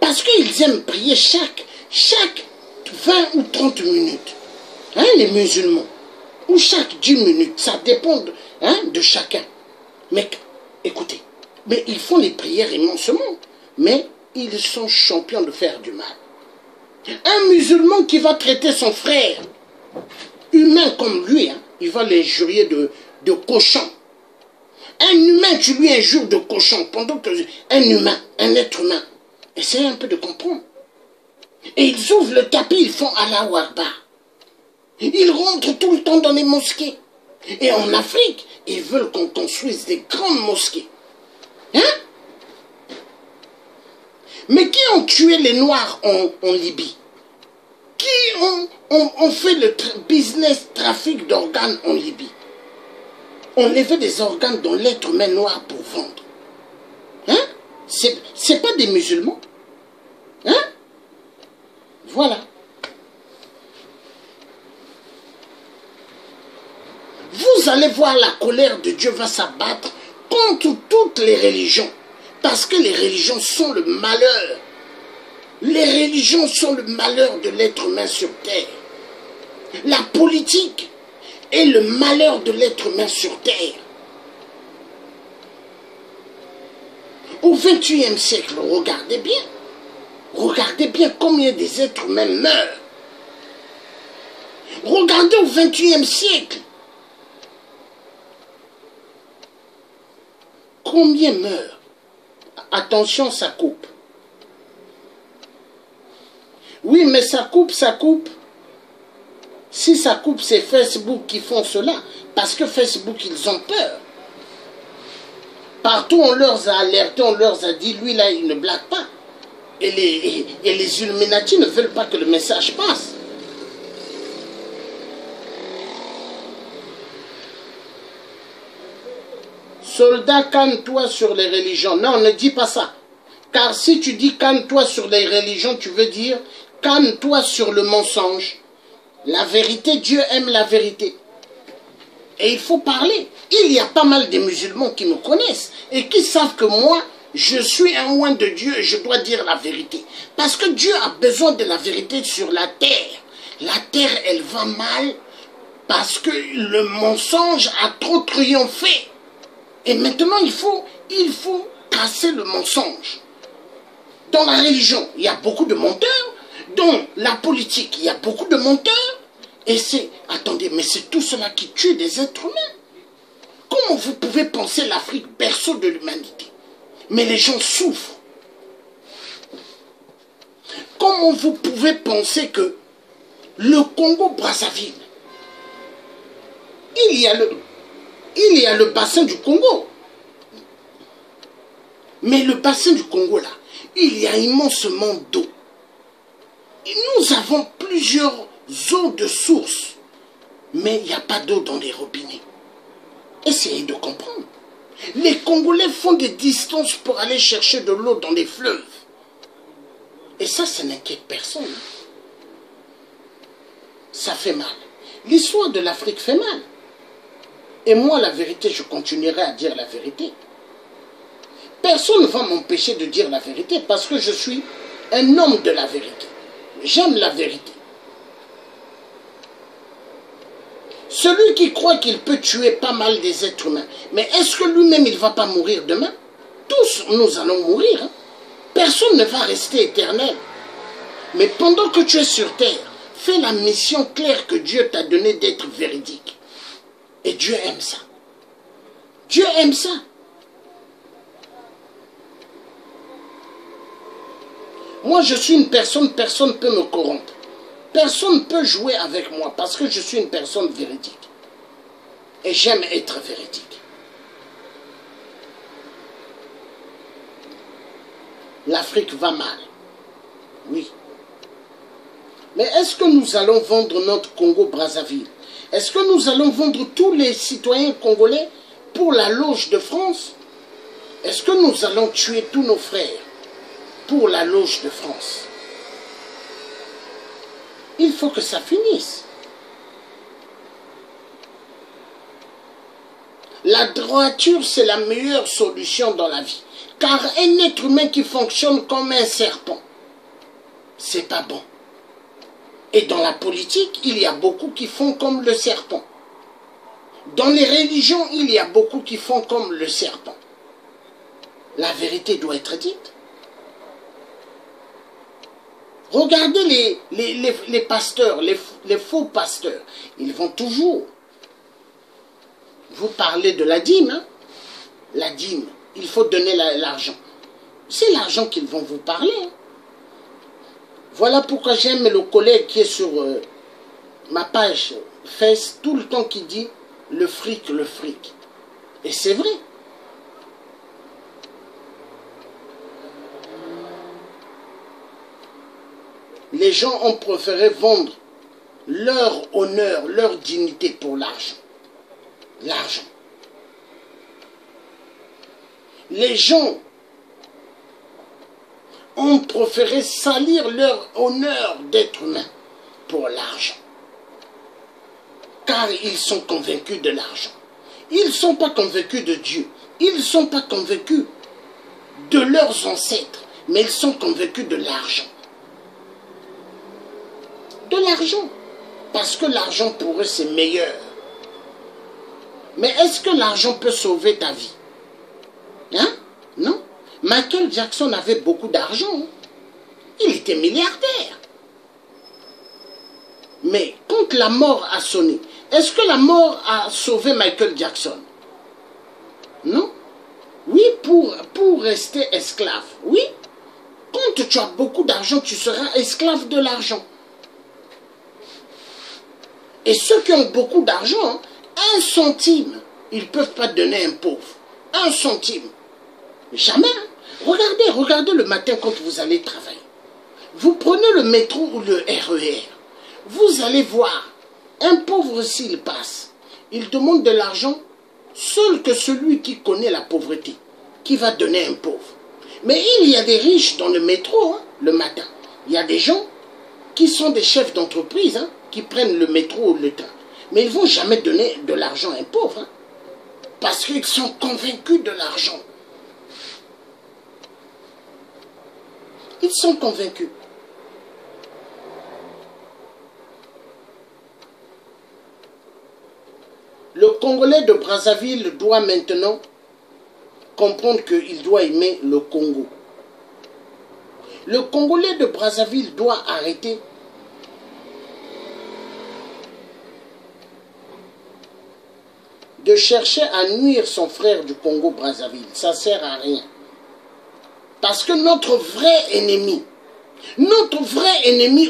Parce qu'ils aiment prier chaque 20 ou 30 minutes. Hein, les musulmans. Ou chaque 10 minutes. Ça dépend de chacun. Mais écoutez, mais ils font les prières immensément. Mais ils sont champions de faire du mal. Un musulman qui va traiter son frère, humain comme lui, hein, il va l'injurier de cochon. Un humain, tu lui injures de cochon, pendant que un humain, un être humain, essayez un peu de comprendre. Et ils ouvrent le tapis, ils font Allahu Akbar. Ils rentrent tout le temps dans les mosquées. Et en Afrique, ils veulent qu'on construise des grandes mosquées. Hein? Mais qui ont tué les Noirs en Libye? Qui ont fait le business trafic d'organes en Libye? On levait des organes dans l'être humain noir pour vendre. Hein? C'est pas des musulmans. Hein? Voilà. Vous allez voir la colère de Dieu va s'abattre contre toutes les religions. Parce que les religions sont le malheur. Les religions sont le malheur de l'être humain sur terre. La politique est le malheur de l'être humain sur terre. Au XXIe siècle, regardez bien combien des êtres humains meurent. Regardez au XXIe siècle. Combien meurent? Attention, ça coupe. Oui, mais ça coupe. Si ça coupe, c'est Facebook qui font cela. Parce que Facebook, ils ont peur. Partout, on leur a alerté, on leur a dit, lui là, il ne blague pas. Et les Illuminati ne veulent pas que le message passe. Soldat, calme-toi sur les religions. Non, ne dis pas ça. Car si tu dis calme-toi sur les religions, tu veux dire calme-toi sur le mensonge. La vérité, Dieu aime la vérité. Et il faut parler. Il y a pas mal de musulmans qui me connaissent et qui savent que moi, je suis un oint de Dieu et je dois dire la vérité. Parce que Dieu a besoin de la vérité sur la terre. La terre, elle va mal parce que le mensonge a trop triomphé. Et maintenant, il faut casser le mensonge. Dans la religion, il y a beaucoup de menteurs. Dans la politique, il y a beaucoup de menteurs. Et c'est, attendez, mais c'est tout cela qui tue des êtres humains. Comment vous pouvez penser l'Afrique berceau de l'humanité? Mais les gens souffrent. Comment vous pouvez penser que le Congo-Brazzaville, il y a le bassin du Congo. Mais le bassin du Congo, là, il y a immensément d'eau. Nous avons plusieurs eaux de source, mais il n'y a pas d'eau dans les robinets. Essayez de comprendre. Les Congolais font des distances pour aller chercher de l'eau dans les fleuves. Et ça n'inquiète personne. Ça fait mal. L'histoire de l'Afrique fait mal. Et moi, la vérité, je continuerai à dire la vérité. Personne ne va m'empêcher de dire la vérité parce que je suis un homme de la vérité. J'aime la vérité. Celui qui croit qu'il peut tuer pas mal des êtres humains, mais est-ce que lui-même il ne va pas mourir demain? Tous nous allons mourir. Hein? Personne ne va rester éternel. Mais pendant que tu es sur terre, fais la mission claire que Dieu t'a donnée d'être véridique. Et Dieu aime ça. Dieu aime ça. Moi, je suis une personne, personne ne peut me corrompre. Personne ne peut jouer avec moi parce que je suis une personne véridique. Et j'aime être véridique. L'Afrique va mal. Oui. Mais est-ce que nous allons vendre notre Congo-Brazzaville? Est-ce que nous allons vendre tous les citoyens congolais pour la loge de France? Est-ce que nous allons tuer tous nos frères pour la loge de France? Il faut que ça finisse. La droiture, c'est la meilleure solution dans la vie. Car un être humain qui fonctionne comme un serpent, c'est pas bon. Et dans la politique, il y a beaucoup qui font comme le serpent. Dans les religions, il y a beaucoup qui font comme le serpent. La vérité doit être dite. Regardez les pasteurs, les faux pasteurs. Ils vont toujours vous parler de la dîme. Hein? La dîme, il faut donner l'argent. C'est l'argent qu'ils vont vous parler. Hein? Voilà pourquoi j'aime le collègue qui est sur ma page Face tout le temps qui dit le fric, le fric. Et c'est vrai. Les gens ont préféré vendre leur honneur, leur dignité pour l'argent. L'argent. Les gens ont préféré salir leur honneur d'être humain pour l'argent. Car ils sont convaincus de l'argent. Ils ne sont pas convaincus de Dieu. Ils ne sont pas convaincus de leurs ancêtres. Mais ils sont convaincus de l'argent. De l'argent. Parce que l'argent pour eux c'est meilleur. Mais est-ce que l'argent peut sauver ta vie? Hein? Non. Michael Jackson avait beaucoup d'argent. Hein? Il était milliardaire. Mais quand la mort a sonné, est-ce que la mort a sauvé Michael Jackson? Non. Oui, pour rester esclave. Oui. Quand tu as beaucoup d'argent, tu seras esclave de l'argent. Et ceux qui ont beaucoup d'argent, hein, 1 centime, ils ne peuvent pas donner à un pauvre. 1 centime. Jamais. Hein. Regardez le matin quand vous allez travailler. Vous prenez le métro ou le RER. Vous allez voir, un pauvre s'il passe, il demande de l'argent, seul que celui qui connaît la pauvreté, qui va donner à un pauvre. Mais il y a des riches dans le métro, hein, le matin. Il y a des gens qui sont des chefs d'entreprise, hein, qui prennent le métro ou le train. Mais ils ne vont jamais donner de l'argent à un pauvre. Hein, parce qu'ils sont convaincus de l'argent. Ils sont convaincus. Le Congolais de Brazzaville doit maintenant comprendre qu'il doit aimer le Congo. Le Congolais de Brazzaville doit arrêter de chercher à nuire son frère du Congo-Brazzaville. Ça ne sert à rien. Parce que notre vrai ennemi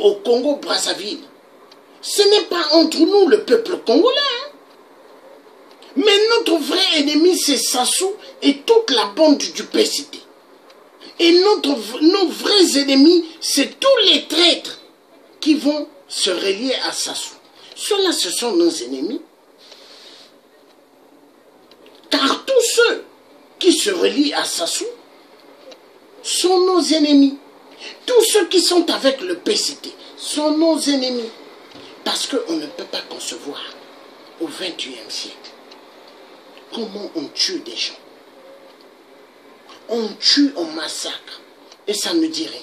au Congo-Brazzaville, ce n'est pas entre nous le peuple congolais. Hein? Mais notre vrai ennemi, c'est Sassou et toute la bande du PCT. Et nos vrais ennemis, c'est tous les traîtres qui vont se relier à Sassou. Ceux-là, ce sont nos ennemis. Car tous ceux qui se relient à Sassou sont nos ennemis. Tous ceux qui sont avec le PCT sont nos ennemis. Parce qu'on ne peut pas concevoir au XXIe siècle comment on tue des gens. On tue, on massacre. Et ça ne dit rien.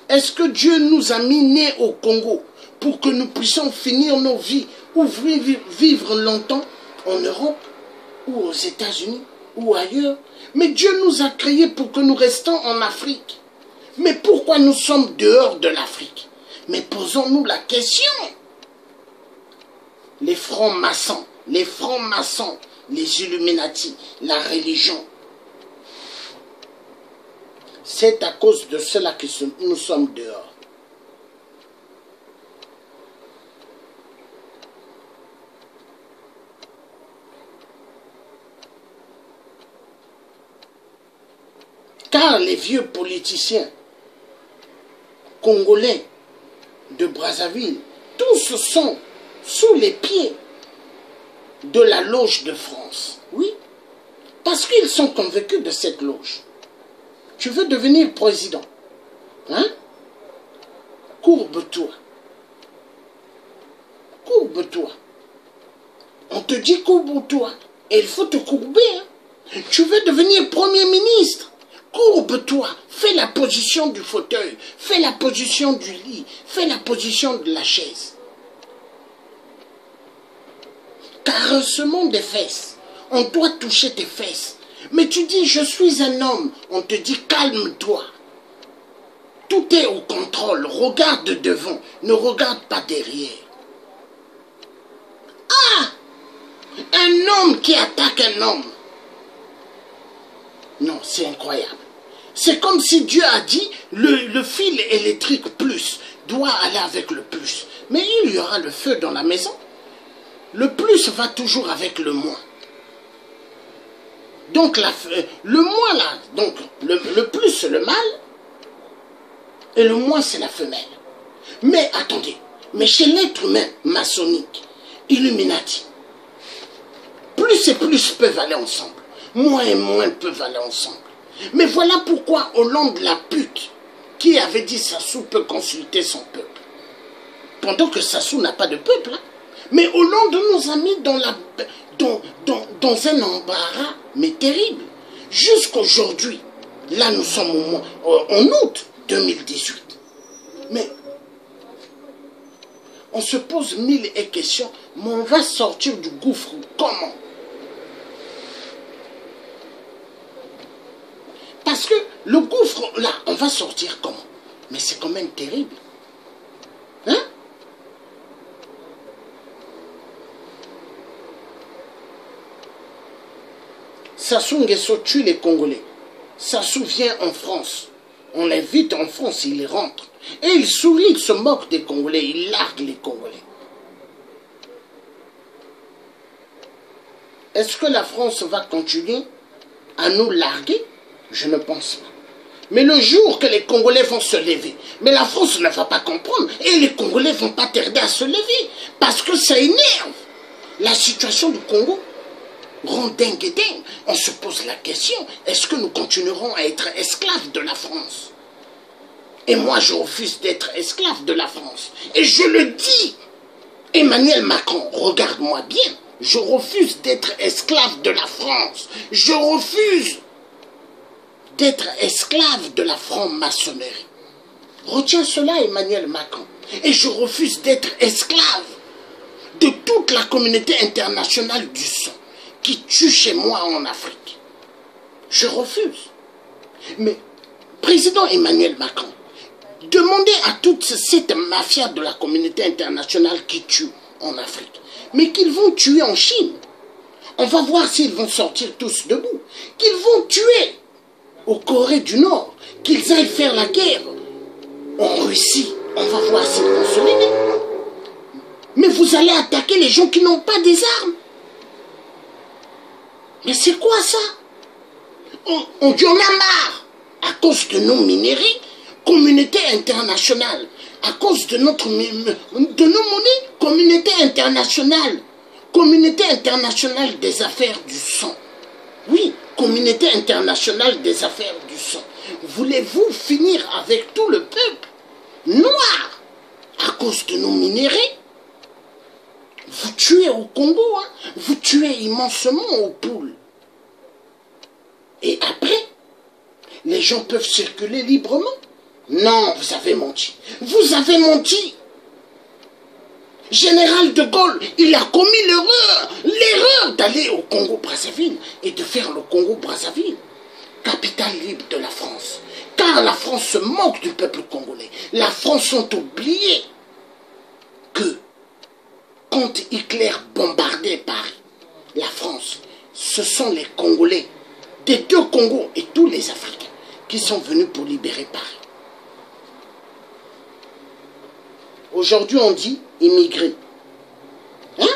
Est-ce que Dieu nous a mis nés au Congo pour que nous puissions finir nos vies ou vivre longtemps en Europe ou aux États-Unis ou ailleurs? Mais Dieu nous a créés pour que nous restions en Afrique. Mais pourquoi nous sommes dehors de l'Afrique? Mais posons-nous la question. Les francs-maçons, les Illuminati, la religion. C'est à cause de cela que nous sommes dehors. Car les vieux politiciens congolais de Brazzaville, tous sont sous les pieds de la loge de France. Oui, parce qu'ils sont convaincus de cette loge. Tu veux devenir président, hein? Courbe-toi. Courbe-toi. On te dit courbe-toi. Et il faut te courber. Hein. Tu veux devenir Premier ministre? Courbe-toi. Fais la position du fauteuil. Fais la position du lit. Fais la position de la chaise. Caressement des fesses. On doit toucher tes fesses. Mais tu dis, je suis un homme. On te dit, calme-toi. Tout est au contrôle. Regarde devant. Ne regarde pas derrière. Ah! Un homme qui attaque un homme. Non, c'est incroyable. C'est comme si Dieu a dit, le fil électrique plus doit aller avec le plus. Mais il y aura le feu dans la maison. Le plus va toujours avec le moins. Donc le moins là, donc le plus c'est le mâle et le moins c'est la femelle. Mais attendez, mais chez l'être humain maçonnique, Illuminati, plus et plus peuvent aller ensemble, moins et moins peuvent aller ensemble. Mais voilà pourquoi Hollande la pute, qui avait dit Sassou peut consulter son peuple. Pendant que Sassou n'a pas de peuple, hein. Mais Hollande nous a mis dans un embarras, mais terrible. Jusqu'aujourd'hui, là nous sommes en août 2018. Mais on se pose mille et questions, mais on va sortir du gouffre comment? Parce que le gouffre, là, on va sortir comment? Mais c'est quand même terrible. Hein? Sassou Nguesso tue les Congolais. Sassou vient en France. On l'invite en France, il rentre. Et il sourit, il se moque des Congolais, il largue les Congolais. Est-ce que la France va continuer à nous larguer? Je ne pense pas. Mais le jour que les Congolais vont se lever, mais la France ne va pas comprendre, et les Congolais ne vont pas tarder à se lever, parce que ça énerve. La situation du Congo rend dingue et dingue. On se pose la question, est-ce que nous continuerons à être esclaves de la France? Et moi, je refuse d'être esclave de la France. Et je le dis, Emmanuel Macron, regarde-moi bien, je refuse d'être esclave de la France. Je refuse d'être esclave de la franc-maçonnerie. Retiens cela, Emmanuel Macron. Et je refuse d'être esclave de toute la communauté internationale du sang qui tue chez moi en Afrique. Je refuse. Mais, président Emmanuel Macron, demandez à toute cette mafia de la communauté internationale qui tue en Afrique, mais qu'ils vont tuer en Chine. On va voir s'ils vont sortir tous debout. Qu'ils vont tuer au Corée du Nord, qu'ils aillent faire la guerre en Russie. On va voir s'ils vont se lever. Mais vous allez attaquer les gens qui n'ont pas des armes. Mais c'est quoi ça? On dit on a marre à cause de nos minerais, communauté internationale, à cause de nos monnaies, communauté internationale des affaires du sang. Oui, communauté internationale des affaires du sang. Voulez-vous finir avec tout le peuple noir à cause de nos minéraux? Vous tuez au Congo, hein? Vous tuez immensement aux poules. Et après, les gens peuvent circuler librement? Non, vous avez menti. Vous avez menti. Général de Gaulle, il a commis l'erreur d'aller au Congo-Brazzaville et de faire le Congo-Brazzaville capitale libre de la France. Car la France se moque du peuple congolais. La France ont oublié que quand Hitler bombardait Paris, la France, ce sont les Congolais, des deux Congos et tous les Africains qui sont venus pour libérer Paris. Aujourd'hui, on dit immigré. Hein?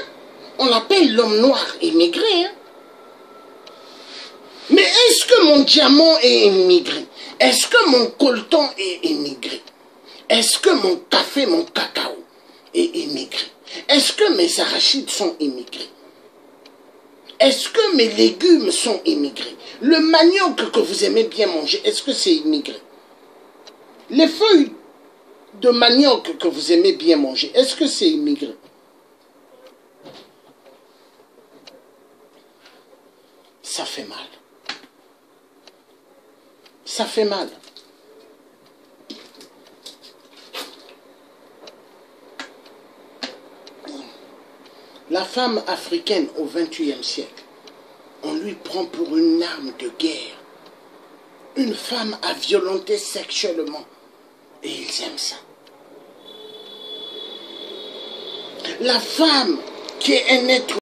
On l'appelle l'homme noir immigré. Hein? Mais est-ce que mon diamant est immigré? Est-ce que mon coltan est immigré? Est-ce que mon café, mon cacao est immigré? Est-ce que mes arachides sont immigrés? Est-ce que mes légumes sont immigrés? Le manioc que vous aimez bien manger, est-ce que c'est immigré? Les feuilles de manioc que vous aimez bien manger, est-ce que c'est immigré? ça fait mal. Ça fait mal. La femme africaine au XXIe siècle, on lui prend pour une arme de guerre. Une femme à violenter sexuellement. Et ils aiment ça. La femme qui est un être